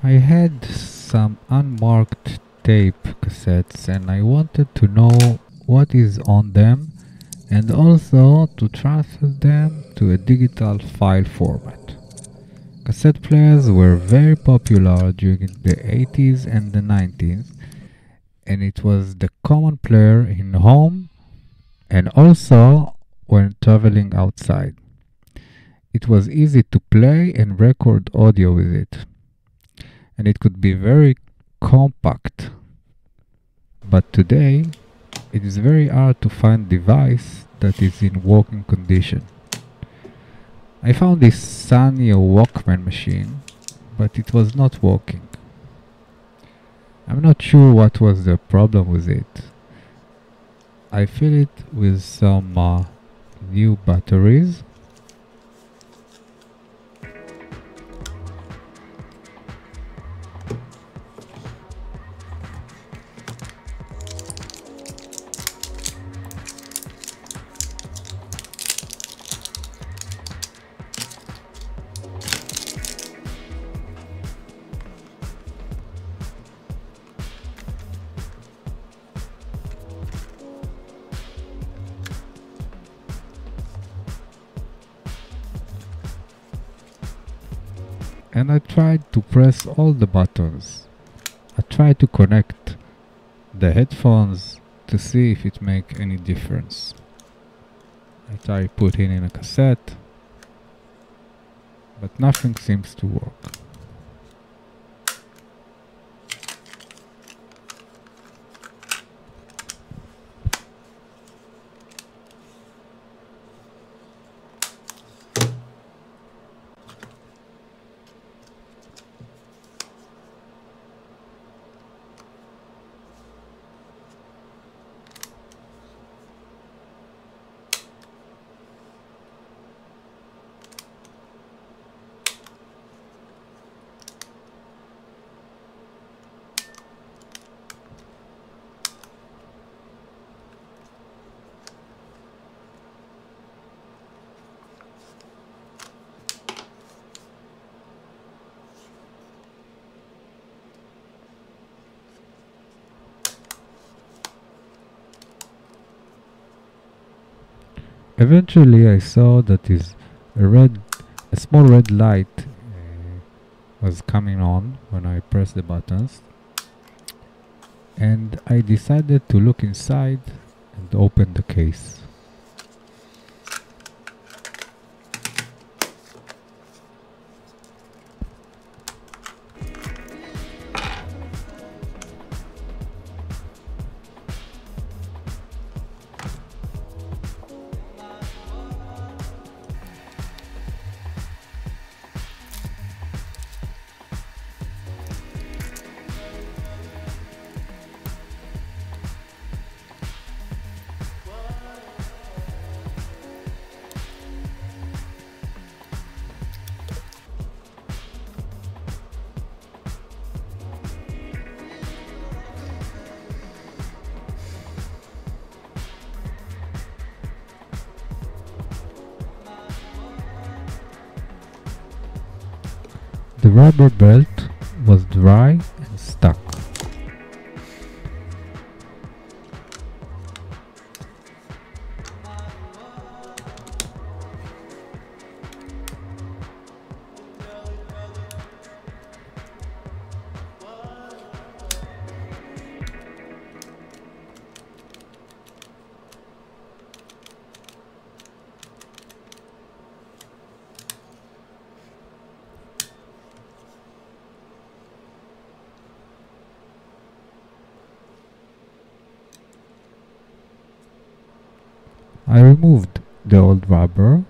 I had some unmarked tape cassettes and I wanted to know what is on them and also to transfer them to a digital file format. Cassette players were very popular during the 80s and the 90s, and it was the common player in home and also when traveling outside. It was easy to play and record audio with it, and it could be very compact. But today, it is very hard to find a device that is in working condition. I found this SANYO Walkman machine, but it was not working. I'm not sure what was the problem with it. I fill it with some new batteries. And I tried to press all the buttons. I tried to connect the headphones to see if it make any difference. I tried putting in a cassette, but nothing seems to work. Eventually I saw that a small red light was coming on when I pressed the buttons, and I decided to look inside and open the case. The rubber belt was dry and stuck. I removed the old rubber .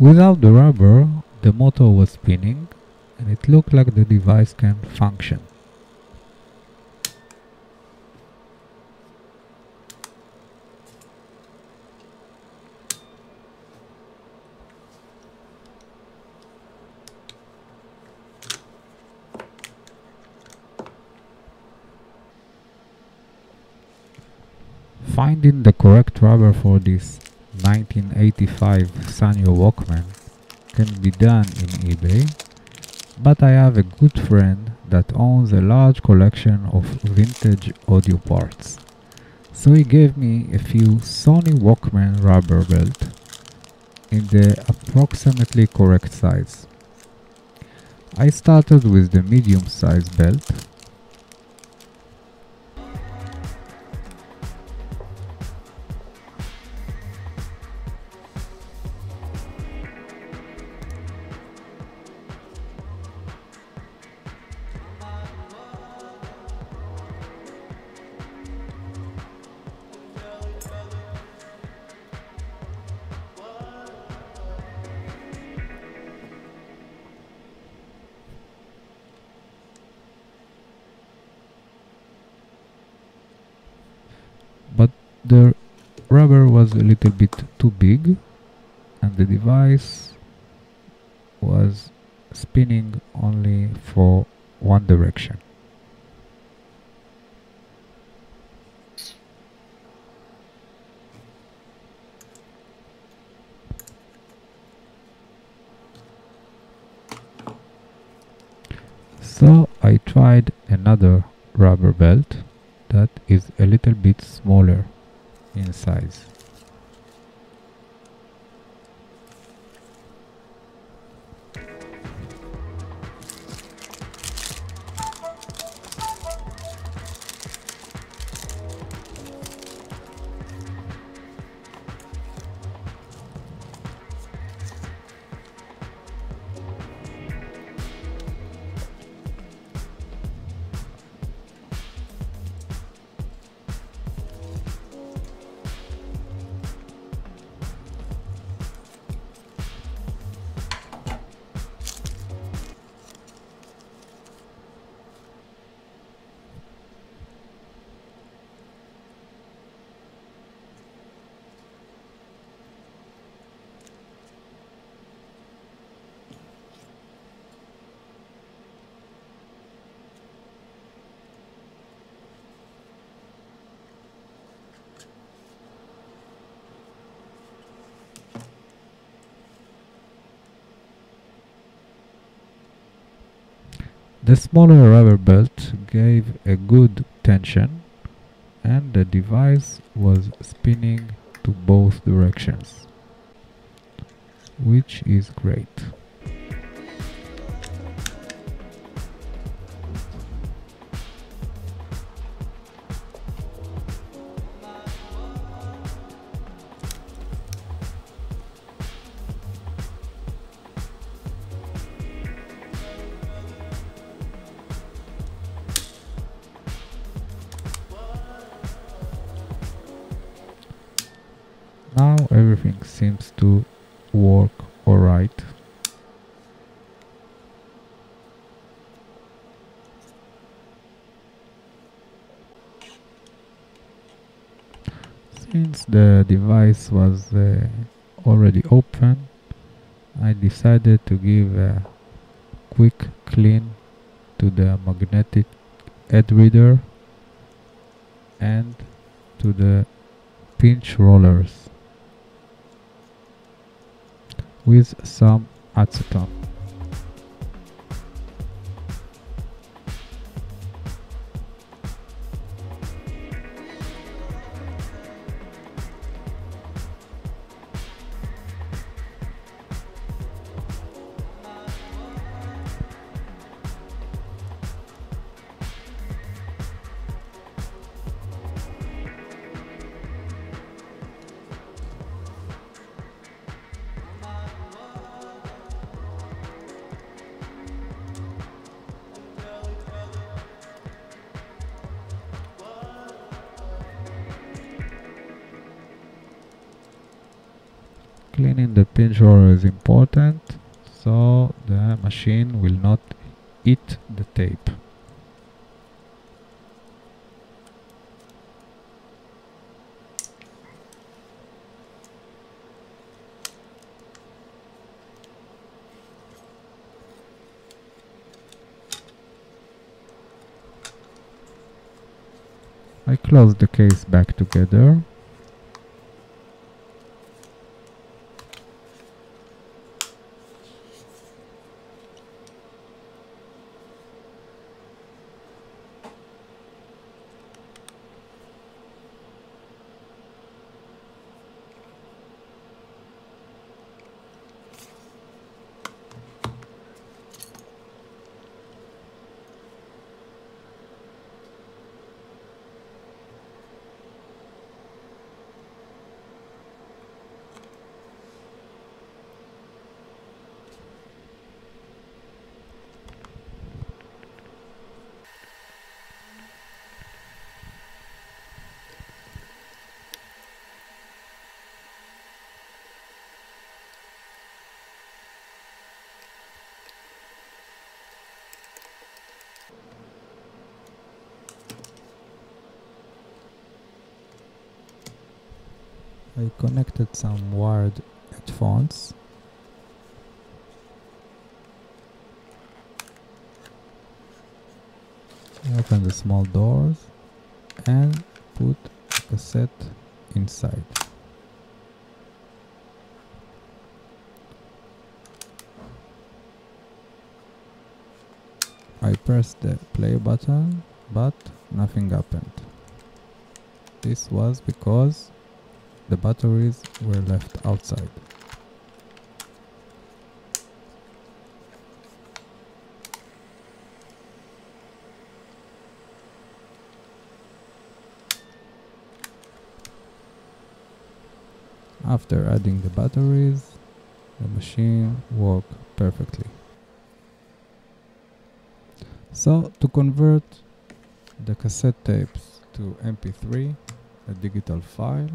Without the rubber, the motor was spinning and it looked like the device can function. Finding the correct rubber for this 1985 SANYO Walkman can be done in eBay, but I have a good friend that owns a large collection of vintage audio parts. So he gave me a few Sony Walkman rubber belt in the approximately correct size. I started with the medium size belt. But the rubber was a little bit too big and the device was spinning only for one direction. So I tried another rubber belt that is a little bit smaller in size. The smaller rubber belt gave a good tension and the device was spinning to both directions, which is great. Now everything seems to work alright. Since the device was already open, I decided to give a quick clean to the magnetic head reader and to the pinch rollers with some acetone. Cleaning the pin drawer is important, so the machine will not eat the tape. I close the case back together. I connected some wired headphones. I open the small doors and put the cassette inside. I pressed the play button, but nothing happened. This was because the batteries were left outside. After adding the batteries, the machine worked perfectly. So, to convert the cassette tapes to MP3, a digital file,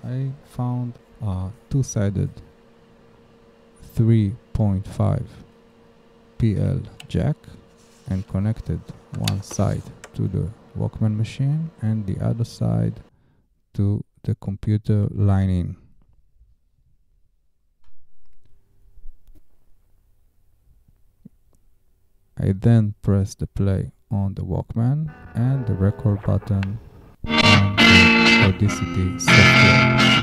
I found a two-sided 3.5 PL jack and connected one side to the Walkman machine and the other side to the computer line in. I then press the play on the Walkman and the record button on the Audacity software.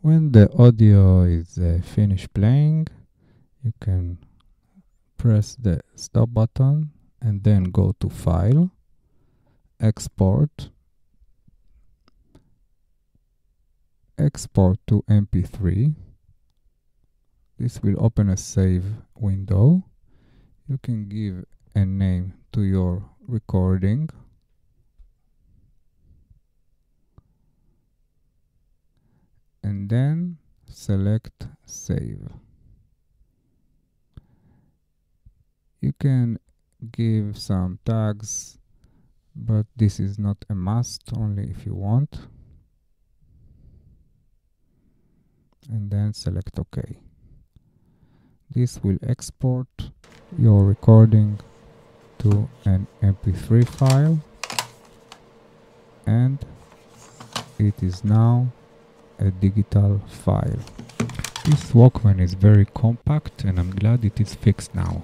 When the audio is finished playing, you can press the stop button and then go to File, Export, Export to MP3. This will open a save window. You can give a name to your recording. And then select Save. You can give some tags, but this is not a must, only if you want. And then select OK. This will export your recording to an MP3 file. and it is now a digital file. This Walkman is very compact and I'm glad it is fixed now.